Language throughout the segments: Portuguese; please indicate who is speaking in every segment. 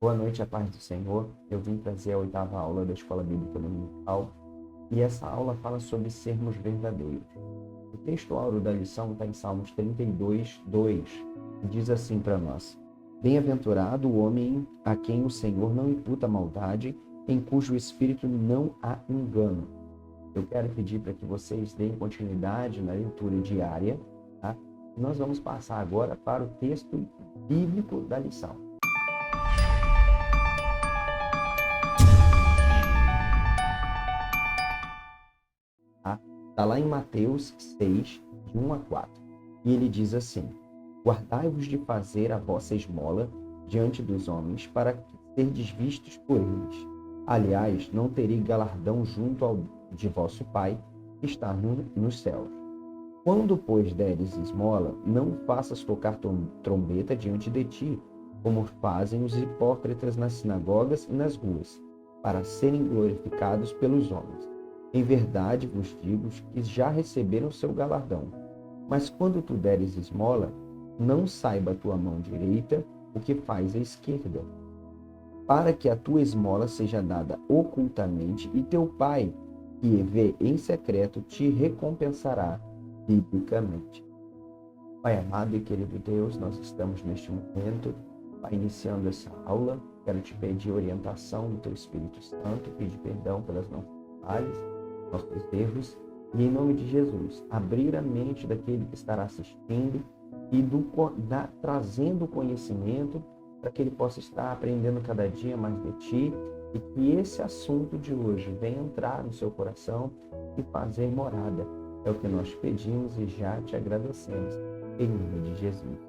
Speaker 1: Boa noite, a paz do Senhor. Eu vim trazer a 8ª aula da Escola Bíblica Dominical e essa aula fala sobre sermos verdadeiros. O texto áureo da lição está em Salmos 32, 2, e diz assim para nós: Bem-aventurado o homem a quem o Senhor não imputa maldade, em cujo espírito não há engano. Eu quero pedir para que vocês deem continuidade na leitura diária, tá? Nós vamos passar agora para o texto bíblico da lição. Está lá em Mateus 6, de 1 a 4. E ele diz assim: Guardai-vos de fazer a vossa esmola diante dos homens, para serdes vistos por eles. Aliás, não terei galardão junto ao de vosso Pai, que está nos céus. Quando, pois, deres esmola, não faças tocar trombeta diante de ti, como fazem os hipócritas nas sinagogas e nas ruas, para serem glorificados pelos homens. Em verdade vos digo que já receberam seu galardão. Mas quando tu deres esmola, não saiba a tua mão direita o que faz a esquerda, para que a tua esmola seja dada ocultamente, e teu Pai, que vê em secreto, te recompensará biblicamente. Pai amado e querido Deus, nós estamos neste momento, Pai, iniciando essa aula. Quero te pedir orientação do teu Espírito Santo, pedir perdão pelas nossas falhas, nossos erros, e em nome de Jesus, abrir a mente daquele que estará assistindo e trazendo conhecimento para que ele possa estar aprendendo cada dia mais de ti, e que esse assunto de hoje venha entrar no seu coração e fazer morada. É o que nós pedimos e já te agradecemos, em nome de Jesus.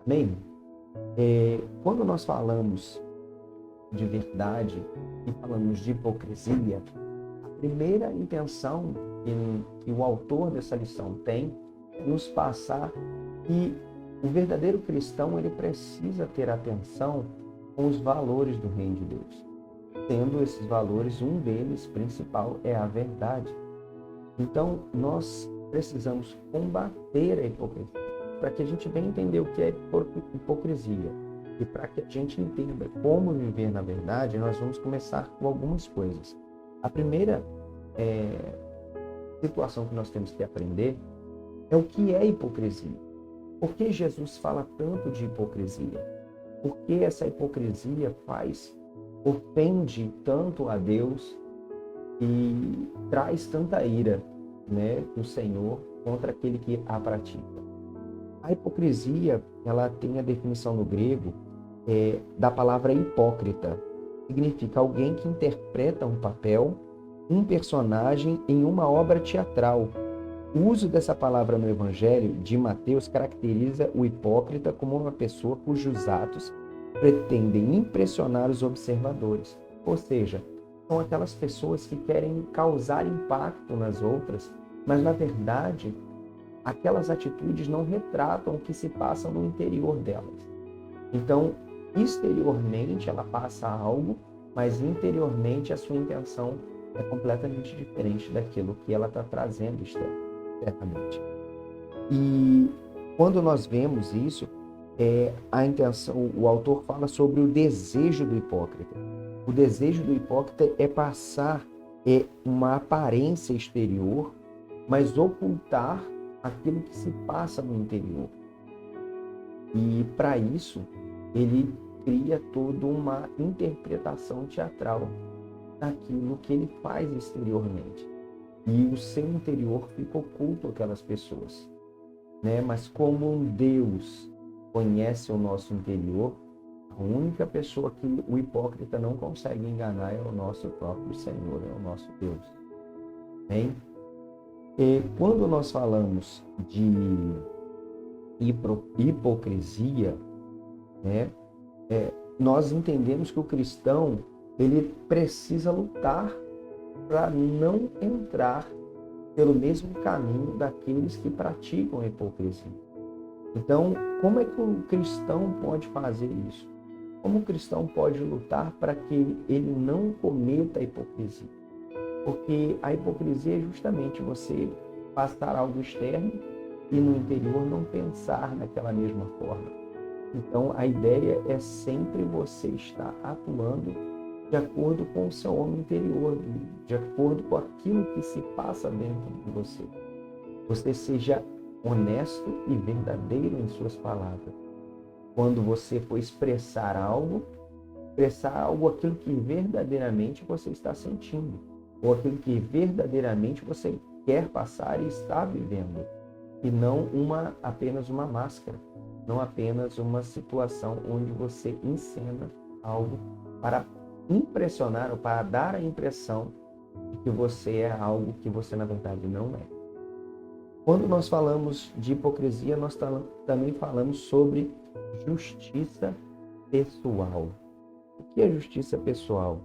Speaker 1: Amém? Quando nós falamos de verdade e falamos de hipocrisia, a primeira intenção que o autor dessa lição tem é nos passar que o verdadeiro cristão ele precisa ter atenção com os valores do reino de Deus. Sendo esses valores, um deles, principal, é a verdade. Então, nós precisamos combater a hipocrisia, para que a gente venha entender o que é hipocrisia. E para que a gente entenda como viver na verdade, nós vamos começar com algumas coisas. A primeira situação que nós temos que aprender é o que é hipocrisia. Por que Jesus fala tanto de hipocrisia? Por que essa hipocrisia ofende tanto a Deus e traz tanta ira, do Senhor contra aquele que a pratica? A hipocrisia, ela tem a definição no grego da palavra hipócrita. Significa alguém que interpreta um papel, um personagem em uma obra teatral. O uso dessa palavra no Evangelho de Mateus caracteriza o hipócrita como uma pessoa cujos atos pretendem impressionar os observadores. Ou seja, são aquelas pessoas que querem causar impacto nas outras, mas na verdade aquelas atitudes não retratam o que se passa no interior delas. Então, exteriormente ela passa algo, mas interiormente a sua intenção é completamente diferente daquilo que ela está trazendo externamente. E quando nós vemos isso, a intenção, o autor fala sobre o desejo do hipócrita. O desejo do hipócrita é passar uma aparência exterior, mas ocultar aquilo que se passa no interior. E para isso, ele cria toda uma interpretação teatral daquilo que ele faz exteriormente. E o seu interior fica oculto àquelas pessoas. Mas como Deus conhece o nosso interior, a única pessoa que o hipócrita não consegue enganar é o nosso próprio Senhor, é o nosso Deus. Amém? E quando nós falamos de hipocrisia, nós entendemos que o cristão ele precisa lutar para não entrar pelo mesmo caminho daqueles que praticam a hipocrisia. Então, como é que o cristão pode fazer isso? Como o cristão pode lutar para que ele não cometa a hipocrisia? Porque a hipocrisia é justamente você passar algo externo e no interior não pensar naquela mesma forma. Então, a ideia é sempre você estar atuando de acordo com o seu homem interior, de acordo com aquilo que se passa dentro de você. Você seja honesto e verdadeiro em suas palavras. Quando você for expressar algo aquilo que verdadeiramente você está sentindo, ou aquilo que verdadeiramente você quer passar e está vivendo, e não apenas uma máscara, não apenas uma situação onde você encena algo para impressionar ou para dar a impressão de que você é algo que você na verdade não é. Quando nós falamos de hipocrisia, nós também falamos sobre justiça pessoal. O que é justiça pessoal?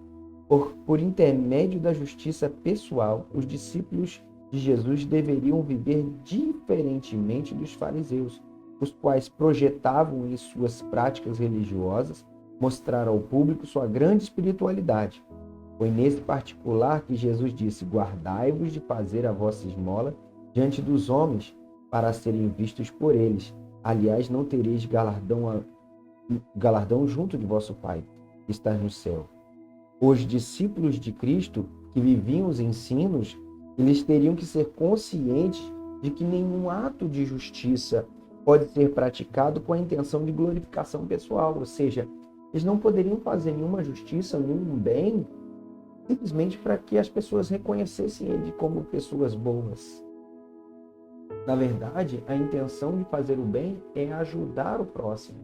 Speaker 1: Por intermédio da justiça pessoal, os discípulos de Jesus deveriam viver diferentemente dos fariseus, os quais projetavam em suas práticas religiosas mostrar ao público sua grande espiritualidade. Foi nesse particular que Jesus disse: guardai-vos de fazer a vossa esmola diante dos homens, para serem vistos por eles. Aliás, não tereis galardão junto de vosso Pai, que está no céu. Os discípulos de Cristo, que viviam os ensinos, eles teriam que ser conscientes de que nenhum ato de justiça pode ser praticado com a intenção de glorificação pessoal, ou seja, eles não poderiam fazer nenhuma justiça, nenhum bem, simplesmente para que as pessoas reconhecessem ele como pessoas boas. Na verdade, a intenção de fazer o bem é ajudar o próximo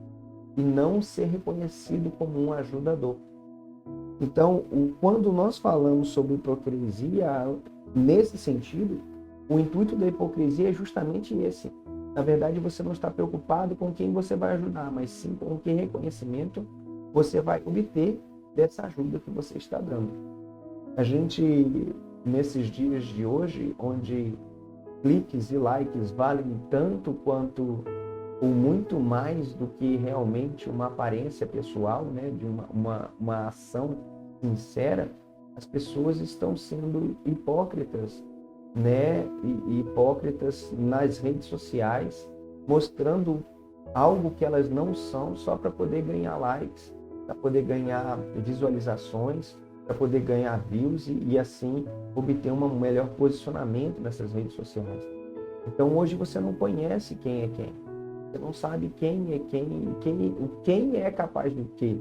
Speaker 1: e não ser reconhecido como um ajudador. Então, quando nós falamos sobre hipocrisia, nesse sentido, o intuito da hipocrisia é justamente esse. Na verdade, você não está preocupado com quem você vai ajudar, mas sim com que reconhecimento você vai obter dessa ajuda que você está dando. A gente, nesses dias de hoje, onde cliques e likes valem tanto quanto ou muito mais do que realmente uma aparência pessoal, né, de uma ação sincera, as pessoas estão sendo hipócritas, né, e hipócritas nas redes sociais, mostrando algo que elas não são só para poder ganhar likes, para poder ganhar visualizações, para poder ganhar views e assim obter um melhor posicionamento nessas redes sociais. Então hoje você não conhece quem é quem. Você não sabe quem é quem é capaz do quê.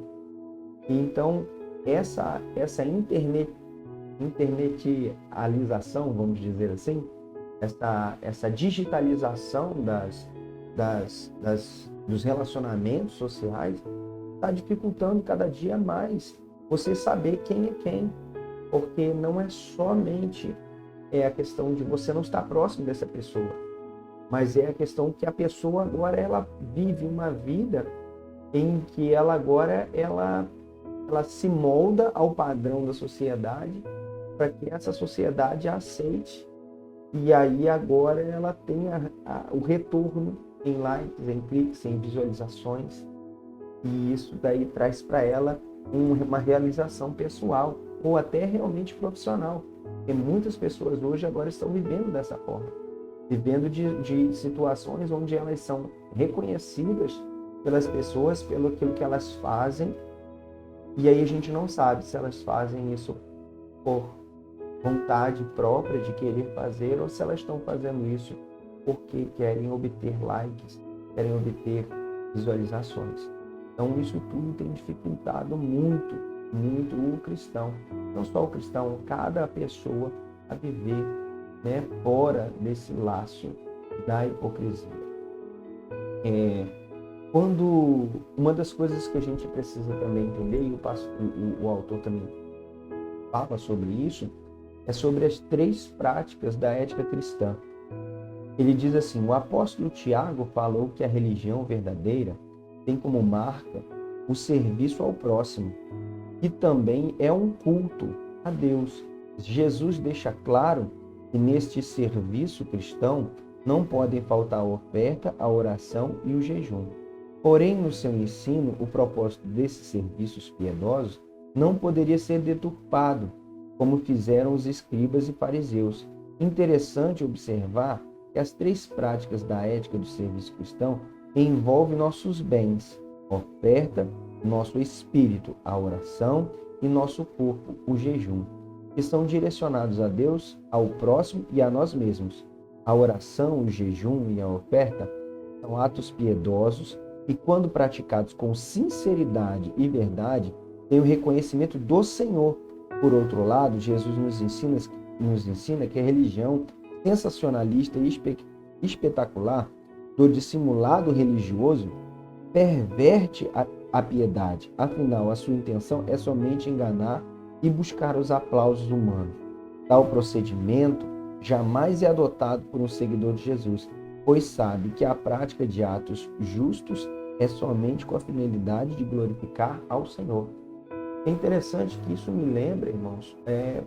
Speaker 1: Então essa internetização, vamos dizer assim, essa digitalização dos relacionamentos sociais está dificultando cada dia mais você saber quem é quem, porque não é somente a questão de você não estar próximo dessa pessoa, mas é a questão que a pessoa agora ela vive uma vida em que ela agora ela se molda ao padrão da sociedade para que essa sociedade a aceite, e aí agora ela tem o retorno em likes, em cliques, em visualizações, e isso daí traz para ela uma realização pessoal ou até realmente profissional, porque muitas pessoas hoje agora estão vivendo dessa forma, vivendo de situações onde elas são reconhecidas pelas pessoas pelo aquilo que elas fazem, e aí a gente não sabe se elas fazem isso por vontade própria de querer fazer ou se elas estão fazendo isso porque querem obter likes, querem obter visualizações. Então isso tudo tem dificultado muito, muito o cristão. Não só o cristão, cada pessoa a viver, né, fora desse laço da hipocrisia. Quando uma das coisas que a gente precisa também entender, e o autor também fala sobre isso, é sobre as 3 práticas da ética cristã. Ele diz assim: o apóstolo Tiago falou que a religião verdadeira tem como marca o serviço ao próximo, que também é um culto a Deus. Jesus deixa claro que neste serviço cristão não podem faltar a oferta, a oração e o jejum. Porém, no seu ensino, o propósito desses serviços piedosos não poderia ser deturpado, como fizeram os escribas e fariseus. Interessante observar que as 3 práticas da ética do serviço cristão envolvem nossos bens, oferta, nosso espírito, a oração, e nosso corpo, o jejum, que são direcionados a Deus, ao próximo e a nós mesmos. A oração, o jejum e a oferta são atos piedosos e, quando praticados com sinceridade e verdade, têm o reconhecimento do Senhor. Por outro lado, Jesus nos ensina que a religião sensacionalista e espetacular do dissimulado religioso perverte a piedade. Afinal, a sua intenção é somente enganar e buscar os aplausos humanos. Tal procedimento jamais é adotado por um seguidor de Jesus, pois sabe que a prática de atos justos é somente com a finalidade de glorificar ao Senhor. É interessante que isso me lembra, irmãos,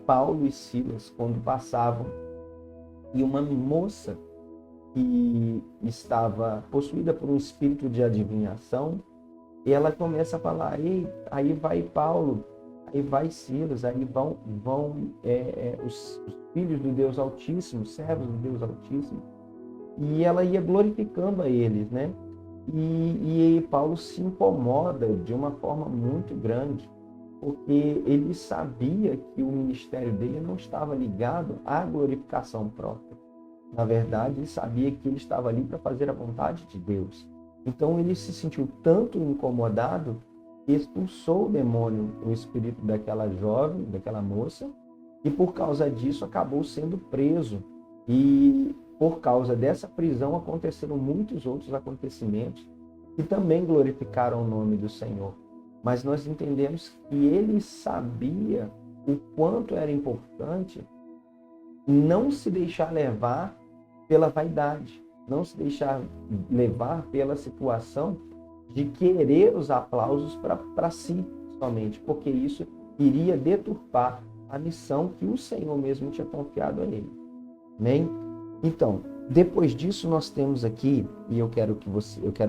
Speaker 1: Paulo e Silas, quando passavam, e uma moça que estava possuída por um espírito de adivinhação, e ela começa a falar, aí vai Paulo, aí vai Silas, aí vão os filhos do Deus Altíssimo, servos do Deus Altíssimo, e ela ia glorificando a eles, né? E Paulo se incomoda de uma forma muito grande, porque ele sabia que o ministério dele não estava ligado à glorificação própria. Na verdade, ele sabia que ele estava ali para fazer a vontade de Deus. Então ele se sentiu tanto incomodado que expulsou o demônio, o espírito daquela jovem, daquela moça, e por causa disso acabou sendo preso. E por causa dessa prisão aconteceram muitos outros acontecimentos que também glorificaram o nome do Senhor. Mas nós entendemos que ele sabia o quanto era importante não se deixar levar pela vaidade, não se deixar levar pela situação de querer os aplausos para si somente, porque isso iria deturpar a missão que o Senhor mesmo tinha confiado a ele. Amém? Então, depois disso nós temos aqui, e eu quero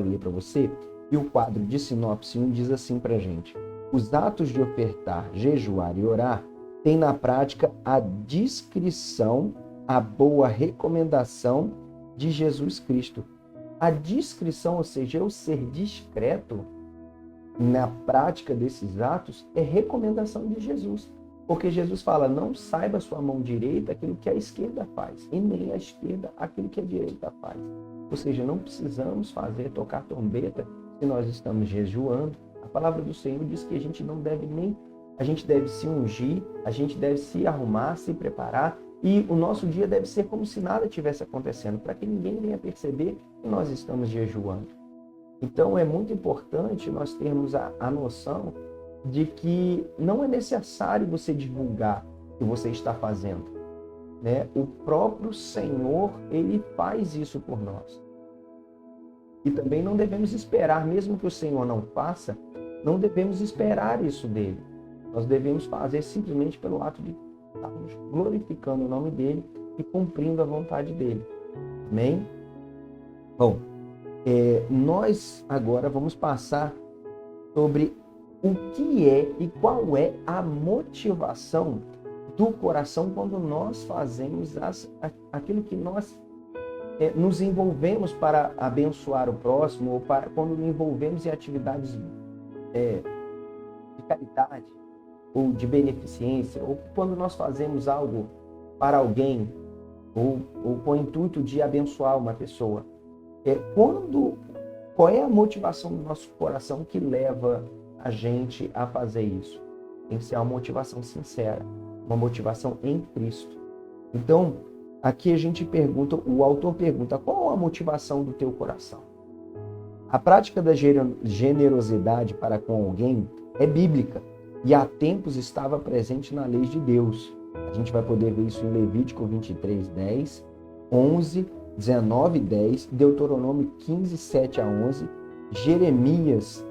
Speaker 1: ler para você, e o quadro de sinopse 1 diz assim para a gente: os atos de ofertar, jejuar e orar têm na prática a discrição, a boa recomendação de Jesus Cristo. A discrição, ou seja, eu ser discreto na prática desses atos, é recomendação de Jesus. Porque Jesus fala, não saiba a sua mão direita aquilo que a esquerda faz, e nem a esquerda aquilo que a direita faz. Ou seja, não precisamos tocar trombeta se nós estamos jejuando. A palavra do Senhor diz que a gente deve se ungir, a gente deve se arrumar, se preparar, e o nosso dia deve ser como se nada tivesse acontecendo, para que ninguém venha perceber que nós estamos jejuando. Então é muito importante nós termos a noção de que não é necessário você divulgar o que você está fazendo, né? O próprio Senhor, ele faz isso por nós. E também não devemos esperar, mesmo que o Senhor não faça, não devemos esperar isso dele. Nós devemos fazer simplesmente pelo ato de estarmos glorificando o nome dele e cumprindo a vontade dele. Amém? Bom, nós agora vamos passar sobre o que é e qual é a motivação do coração quando nós fazemos aquilo que nós nos envolvemos para abençoar o próximo, ou quando nos envolvemos em atividades de caridade ou de beneficência, ou quando nós fazemos algo para alguém, ou com o intuito de abençoar uma pessoa. Qual é a motivação do nosso coração que leva a gente a fazer isso? Tem que ser uma motivação sincera, uma motivação em Cristo. Então, aqui a gente pergunta, o autor pergunta, qual a motivação do teu coração? A prática da generosidade para com alguém é bíblica e há tempos estava presente na lei de Deus. A gente vai poder ver isso em Levítico 23:10, 11, 19:10, Deuteronômio 15:7-11, Jeremias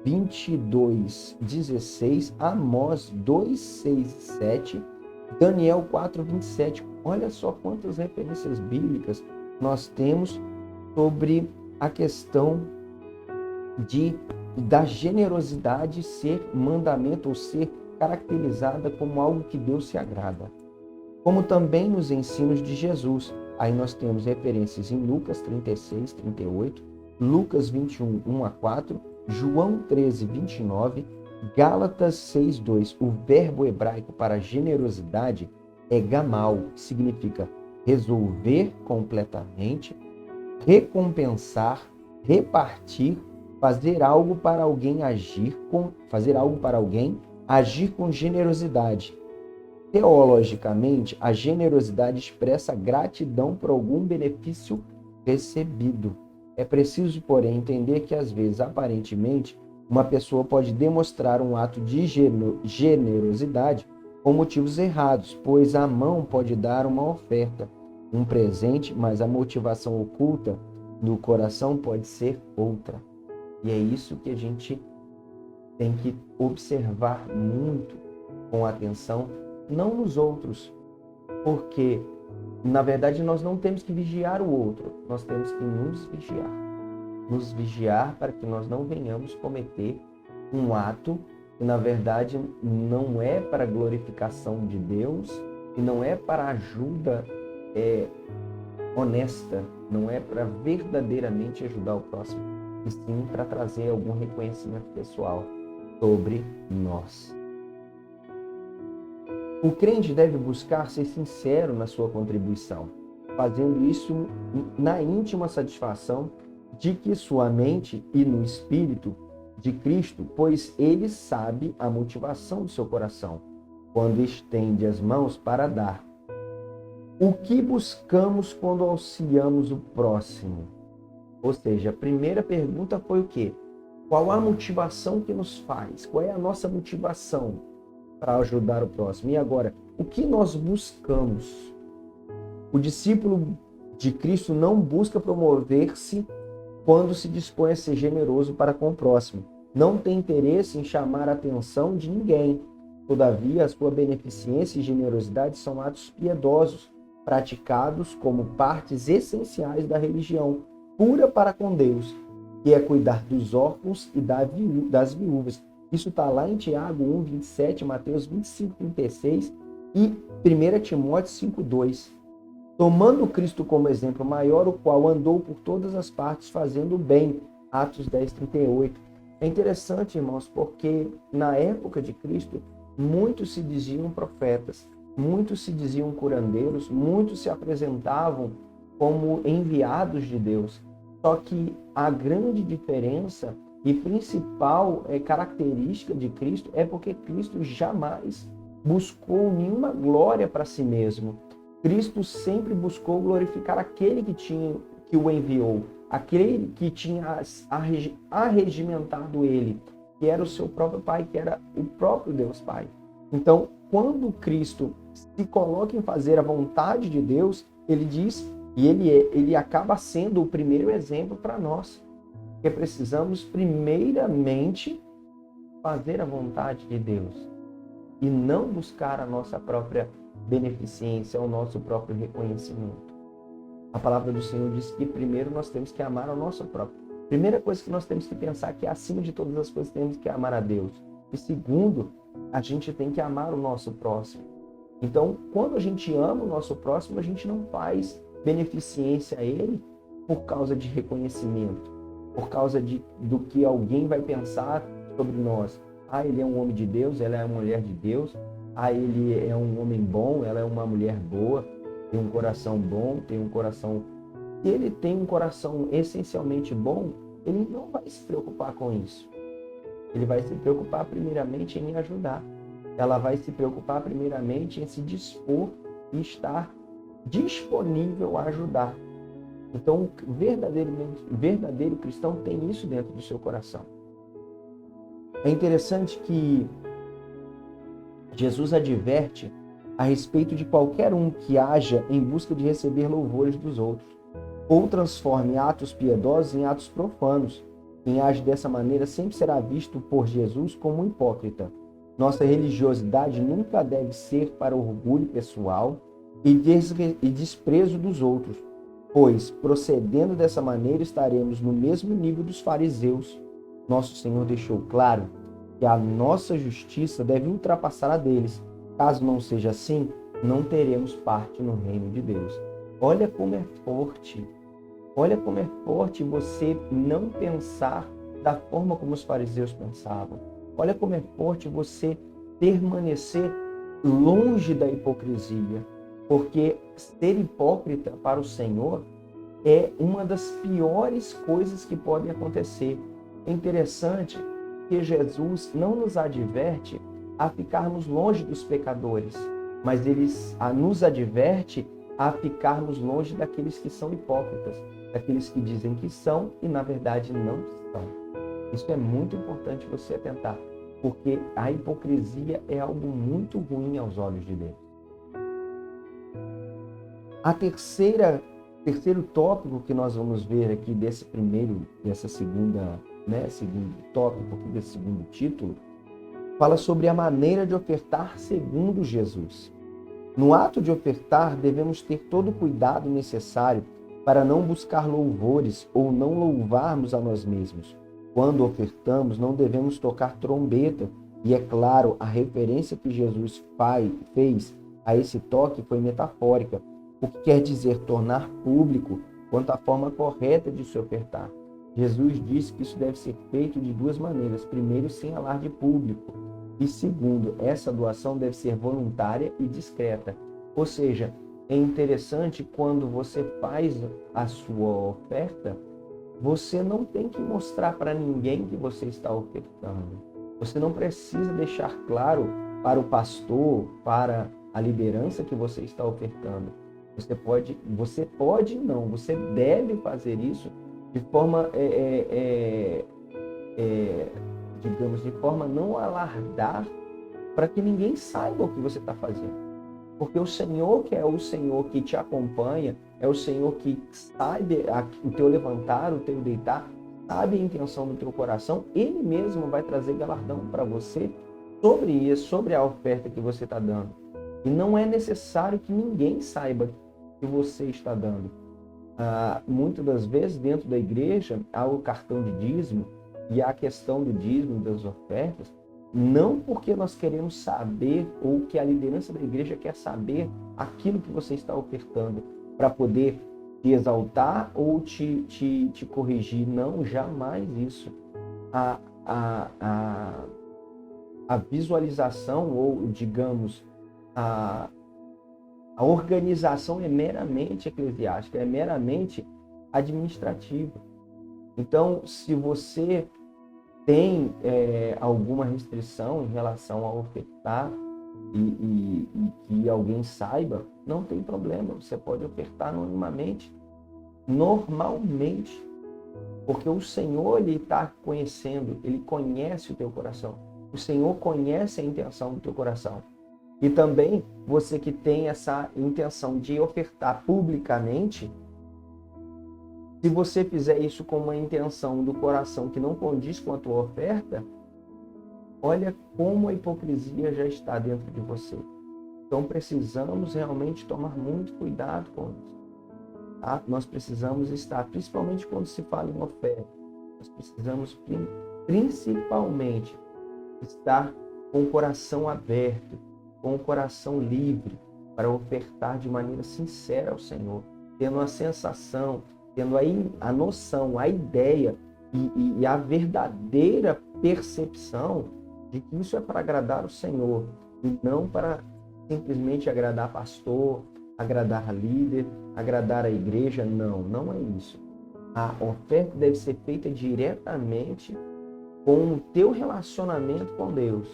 Speaker 1: 22:16, Amós 2:6-7, Daniel 4:27. Olha só quantas referências bíblicas nós temos sobre a questão da generosidade ser mandamento ou ser caracterizada como algo que Deus se agrada. Como também nos ensinos de Jesus. Aí nós temos referências em Lucas 36:38, Lucas 21:1-4 João 13, 29, Gálatas 6, 2. O verbo hebraico para generosidade é gamal, que significa resolver completamente, recompensar, repartir, fazer algo para alguém, agir com generosidade. Teologicamente, a generosidade expressa gratidão por algum benefício recebido. É preciso, porém, entender que, às vezes, aparentemente, uma pessoa pode demonstrar um ato de generosidade com motivos errados, pois a mão pode dar uma oferta, um presente, mas a motivação oculta no coração pode ser outra. E é isso que a gente tem que observar muito com atenção, não nos outros, porque, na verdade, nós não temos que vigiar o outro, nós temos que nos vigiar. Nos vigiar para que nós não venhamos cometer um ato que, na verdade, não é para a glorificação de Deus e não é para a ajuda honesta, não é para verdadeiramente ajudar o próximo, e sim para trazer algum reconhecimento pessoal sobre nós. O crente deve buscar ser sincero na sua contribuição, fazendo isso na íntima satisfação de que sua mente e no Espírito de Cristo, pois ele sabe a motivação do seu coração, quando estende as mãos para dar. O que buscamos quando auxiliamos o próximo? Ou seja, a primeira pergunta foi o quê? Qual a motivação que nos faz? Qual é a nossa motivação para ajudar o próximo? E agora, o que nós buscamos? O discípulo de Cristo não busca promover-se quando se dispõe a ser generoso para com o próximo. Não tem interesse em chamar a atenção de ninguém. Todavia, a sua beneficência e generosidade são atos piedosos, praticados como partes essenciais da religião pura para com Deus, que é cuidar dos órfãos e das viúvas. Isso está lá em Tiago 1, 27, Mateus 25, 36 e 1 Timóteo 5, 2. Tomando Cristo como exemplo maior, o qual andou por todas as partes fazendo o bem. Atos 10, 38. É interessante, irmãos, porque na época de Cristo, muitos se diziam profetas, muitos se diziam curandeiros, muitos se apresentavam como enviados de Deus. Só que a grande diferença e principal característica de Cristo é porque Cristo jamais buscou nenhuma glória para si mesmo. Cristo sempre buscou glorificar aquele que o enviou, aquele que tinha arregimentado ele, que era o seu próprio Pai, que era o próprio Deus Pai. Então, quando Cristo se coloca em fazer a vontade de Deus, ele diz, e ele acaba sendo o primeiro exemplo para nós, que precisamos primeiramente fazer a vontade de Deus e não buscar a nossa própria beneficência, o nosso próprio reconhecimento. A palavra do Senhor diz que primeiro nós temos que amar ao nosso próprio. Primeira coisa que nós temos que pensar que acima de todas as coisas temos que amar a Deus. E segundo, a gente tem que amar o nosso próximo. Então, quando a gente ama o nosso próximo, a gente não faz beneficência a ele por causa de reconhecimento, por causa do que alguém vai pensar sobre nós. Ah, ele é um homem de Deus, ela é uma mulher de Deus. Ah, ele é um homem bom, ela é uma mulher boa, tem um coração bom, tem um coração... Se ele tem um coração essencialmente bom, ele não vai se preocupar com isso. Ele vai se preocupar primeiramente em me ajudar. Ela vai se preocupar primeiramente em se dispor e estar disponível a ajudar. Então, o verdadeiro cristão tem isso dentro do seu coração. É interessante que Jesus adverte a respeito de qualquer um que haja em busca de receber louvores dos outros, ou transforme atos piedosos em atos profanos. Quem age dessa maneira sempre será visto por Jesus como um hipócrita. Nossa religiosidade nunca deve ser para orgulho pessoal e desprezo dos outros, pois, procedendo dessa maneira, estaremos no mesmo nível dos fariseus. Nosso Senhor deixou claro que a nossa justiça deve ultrapassar a deles. Caso não seja assim, não teremos parte no reino de Deus. Olha como é forte. Olha como é forte você não pensar da forma como os fariseus pensavam. Olha como é forte você permanecer longe da hipocrisia, porque ser hipócrita para o Senhor é uma das piores coisas que podem acontecer. É interessante que Jesus não nos adverte a ficarmos longe dos pecadores, mas ele nos adverte a ficarmos longe daqueles que são hipócritas, daqueles que dizem que são e na verdade não são. Isso é muito importante você atentar, porque a hipocrisia é algo muito ruim aos olhos de Deus. Terceiro tópico que nós vamos ver aqui segundo tópico aqui desse segundo título, fala sobre a maneira de ofertar segundo Jesus. No ato de ofertar, devemos ter todo o cuidado necessário para não buscar louvores ou não louvarmos a nós mesmos. Quando ofertamos, não devemos tocar trombeta. E é claro, a referência que Jesus fez a esse toque foi metafórica, o que quer dizer tornar público quanto à forma correta de se ofertar. Jesus disse que isso deve ser feito de duas maneiras. Primeiro, sem alarde público. E segundo, essa doação deve ser voluntária e discreta. Ou seja, é interessante quando você faz a sua oferta, você não tem que mostrar para ninguém que você está ofertando. Você não precisa deixar claro para o pastor, para a liderança que você está ofertando. Você deve fazer isso de forma, de forma não alardar, para que ninguém saiba o que você está fazendo. Porque o Senhor, que é o Senhor que te acompanha, é o Senhor que sabe o teu levantar, o teu deitar, sabe a intenção do teu coração, Ele mesmo vai trazer galardão para você sobre isso, sobre a oferta que você está dando. E não é necessário que ninguém saiba que você está dando. Muitas das vezes, dentro da igreja, há o cartão de dízimo e há a questão do dízimo, das ofertas, não porque nós queremos saber ou que a liderança da igreja quer saber aquilo que você está ofertando para poder te exaltar ou te corrigir. Não, jamais isso. A visualização ou, digamos, a organização é meramente eclesiástica, é meramente administrativa. Então, se você tem alguma restrição em relação a ofertar e que alguém saiba, não tem problema, você pode ofertar anonimamente, normalmente, porque o Senhor, Ele está conhecendo, Ele conhece o teu coração, o Senhor conhece a intenção do teu coração. E também, você que tem essa intenção de ofertar publicamente, se você fizer isso com uma intenção do coração que não condiz com a tua oferta, olha como a hipocrisia já está dentro de você. Então precisamos realmente tomar muito cuidado com isso. Tá? Nós precisamos estar, principalmente quando se fala em oferta, nós precisamos principalmente estar com o coração aberto, com o coração livre, para ofertar de maneira sincera ao Senhor, tendo a sensação, tendo a noção, a ideia e a verdadeira percepção de que isso é para agradar o Senhor e não para simplesmente agradar pastor, agradar líder, agradar a igreja. Não, não é isso. A oferta deve ser feita diretamente com o teu relacionamento com Deus,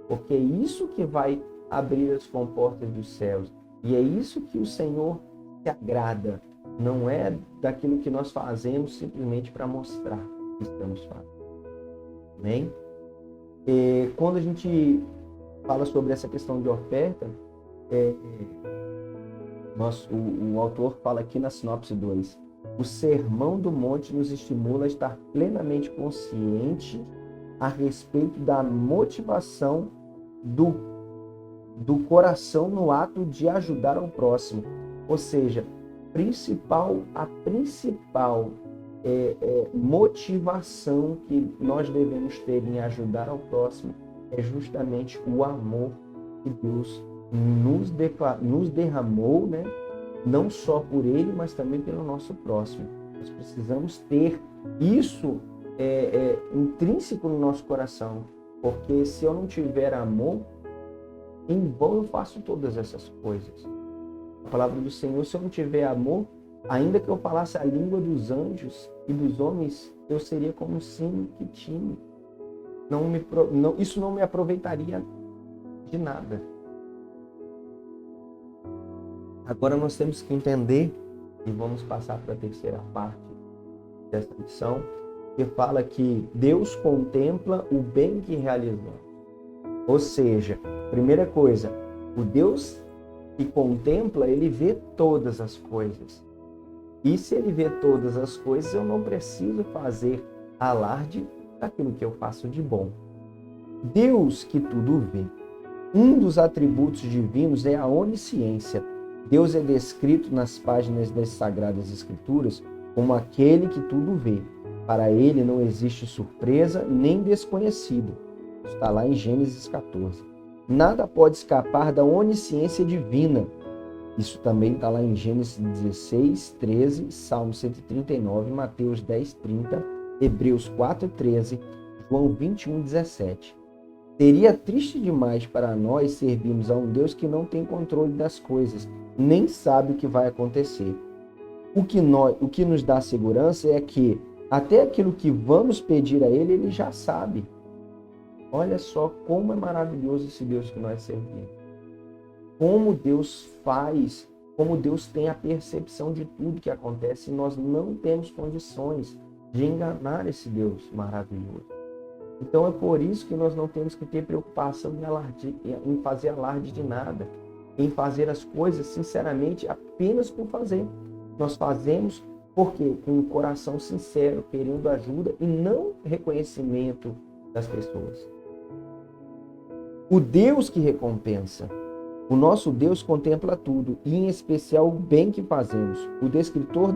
Speaker 1: porque é isso que vai abrir as comportas dos céus e é isso que o Senhor se agrada. Não é daquilo que nós fazemos simplesmente para mostrar que estamos fazendo. Amém? Quando a gente fala sobre essa questão de oferta, o autor fala aqui na sinopse 2, o Sermão do Monte nos estimula a estar plenamente consciente a respeito da motivação do coração no ato de ajudar ao próximo. Ou seja, a principal motivação que nós devemos ter em ajudar ao próximo é justamente o amor que Deus nos derramou, né? Não só por Ele, mas também pelo nosso próximo. Nós precisamos ter isso intrínseco no nosso coração. Porque se eu não tiver amor, em vão eu faço todas essas coisas. A palavra do Senhor, se eu não tiver amor, ainda que eu falasse a língua dos anjos e dos homens, eu seria como um sino que tine. Isso não me aproveitaria de nada. Agora nós temos que entender, e vamos passar para a terceira parte dessa lição, que fala que Deus contempla o bem que realizamos. Ou seja, primeira coisa, o Deus que contempla, ele vê todas as coisas. E se ele vê todas as coisas, eu não preciso fazer alarde daquilo que eu faço de bom. Deus que tudo vê. Um dos atributos divinos é a onisciência. Deus é descrito nas páginas das Sagradas Escrituras como aquele que tudo vê. Para ele não existe surpresa nem desconhecido. Está lá em Gênesis 14. Nada pode escapar da onisciência divina. Isso também está lá em Gênesis 16, 13, Salmo 139, Mateus 10, 30, Hebreus 4, 13, João 21, 17. Seria triste demais para nós servirmos a um Deus que não tem controle das coisas, nem sabe o que vai acontecer. O que nos dá segurança é que até aquilo que vamos pedir a Ele, Ele já sabe. Olha só como é maravilhoso esse Deus que nós servimos. Como Deus faz, como Deus tem a percepção de tudo que acontece, e nós não temos condições de enganar esse Deus maravilhoso. Então é por isso que nós não temos que ter preocupação em fazer alarde de nada, em fazer as coisas sinceramente apenas por fazer. Nós fazemos porque com um coração sincero, querendo ajuda e não reconhecimento das pessoas. O Deus que recompensa. O nosso Deus contempla tudo, e em especial o bem que fazemos. O escritor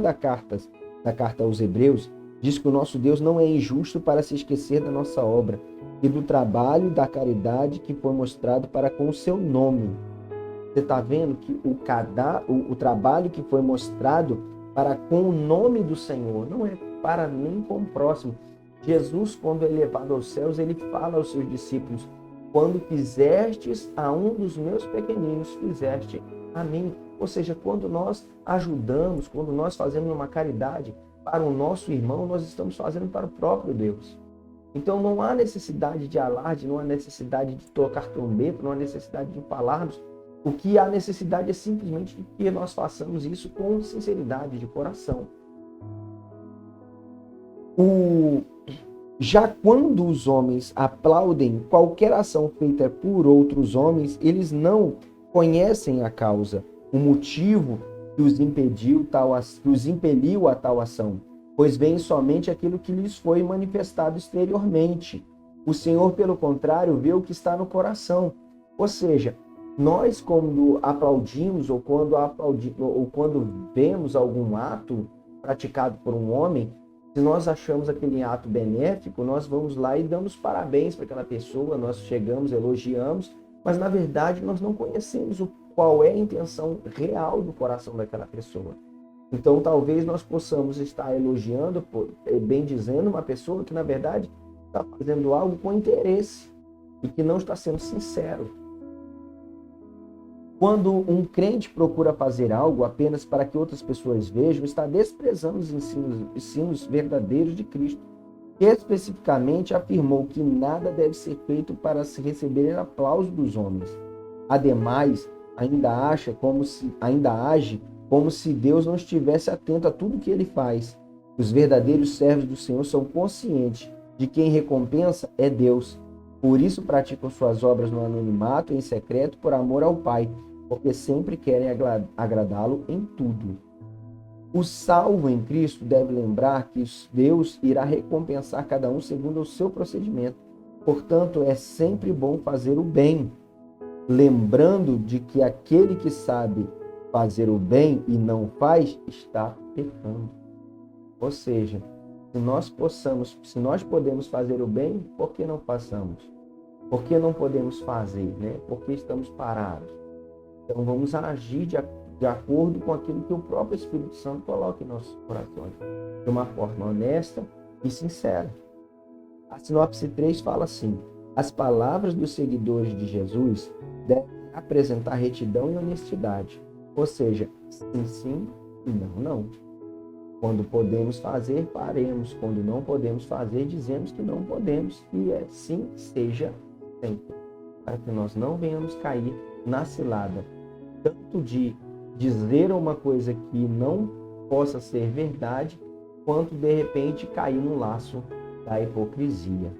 Speaker 1: da carta aos Hebreus diz que o nosso Deus não é injusto para se esquecer da nossa obra e do trabalho da caridade que foi mostrado para com o seu nome. Você está vendo que o trabalho que foi mostrado para com o nome do Senhor não é para nem com o próximo. Jesus, quando é levado aos céus, ele fala aos seus discípulos: quando fizestes a um dos meus pequeninos, fizeste a mim. Ou seja, quando nós ajudamos, quando nós fazemos uma caridade para o nosso irmão, nós estamos fazendo para o próprio Deus. Então não há necessidade de alarde, não há necessidade de tocar trombeta, não há necessidade de falarmos. O que há necessidade é simplesmente de que nós façamos isso com sinceridade de coração. Já quando os homens aplaudem qualquer ação feita por outros homens, eles não conhecem a causa, o motivo que os impeliu a tal ação, pois veem somente aquilo que lhes foi manifestado exteriormente. O Senhor, pelo contrário, vê o que está no coração. Ou seja, nós, quando aplaudimos ou quando vemos algum ato praticado por um homem, se nós achamos aquele ato benéfico, nós vamos lá e damos parabéns para aquela pessoa, nós chegamos, elogiamos, mas na verdade nós não conhecemos qual é a intenção real do coração daquela pessoa. Então talvez nós possamos estar elogiando, bendizendo uma pessoa que na verdade está fazendo algo com interesse e que não está sendo sincero. Quando um crente procura fazer algo apenas para que outras pessoas vejam, está desprezando os ensinos verdadeiros de Cristo, que especificamente afirmou que nada deve ser feito para se receber aplauso dos homens. Ademais, ainda age como se Deus não estivesse atento a tudo que ele faz. Os verdadeiros servos do Senhor são conscientes de que quem recompensa é Deus. Por isso praticam suas obras no anonimato, em secreto, por amor ao Pai, porque sempre querem agradá-lo em tudo. O salvo em Cristo deve lembrar que Deus irá recompensar cada um segundo o seu procedimento. Portanto, é sempre bom fazer o bem, lembrando de que aquele que sabe fazer o bem e não faz, está pecando. Ou seja, se nós podemos fazer o bem, por que não façamos? Por que não podemos fazer, né? Por que estamos parados? Então vamos agir de acordo com aquilo que o próprio Espírito Santo coloca em nossos corações, de uma forma honesta e sincera. A sinopse 3 fala assim: as palavras dos seguidores de Jesus devem apresentar retidão e honestidade, ou seja, sim, sim e não, não. Quando podemos fazer, faremos. Quando não podemos fazer, dizemos que não podemos. E assim seja sempre, para que nós não venhamos cair na cilada, tanto de dizer uma coisa que não possa ser verdade, quanto de repente cair no laço da hipocrisia.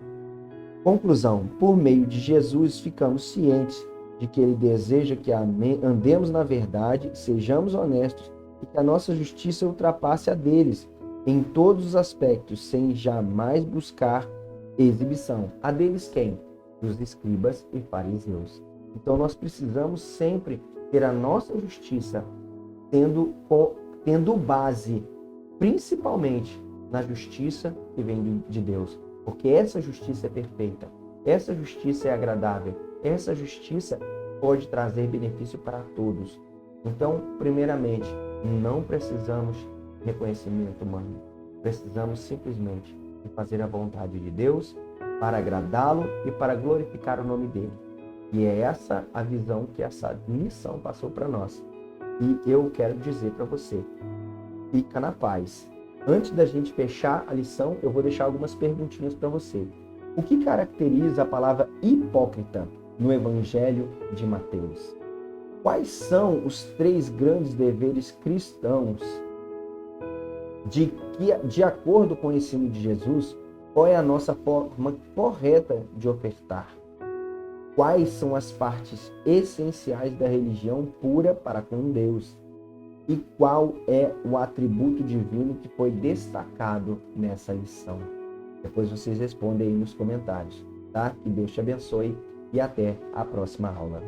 Speaker 1: Conclusão: por meio de Jesus ficamos cientes de que Ele deseja que andemos na verdade, sejamos honestos e que a nossa justiça ultrapasse a deles em todos os aspectos, sem jamais buscar exibição. A deles quem? Dos escribas e fariseus. Então nós precisamos sempre ter a nossa justiça tendo base principalmente na justiça que vem de Deus, porque essa justiça é perfeita, essa justiça é agradável, essa justiça pode trazer benefício para todos. Então, primeiramente, não precisamos de reconhecimento humano, precisamos simplesmente de fazer a vontade de Deus para agradá-lo e para glorificar o nome dele. E é essa a visão que essa lição passou para nós. E eu quero dizer para você, fica na paz. Antes da gente fechar a lição, eu vou deixar algumas perguntinhas para você. O que caracteriza a palavra hipócrita no Evangelho de Mateus? Quais são os 3 grandes deveres cristãos de acordo com o ensino de Jesus, qual é a nossa forma correta de ofertar? Quais são as partes essenciais da religião pura para com Deus? E qual é o atributo divino que foi destacado nessa lição? Depois vocês respondem aí nos comentários, tá? Que Deus te abençoe e até a próxima aula.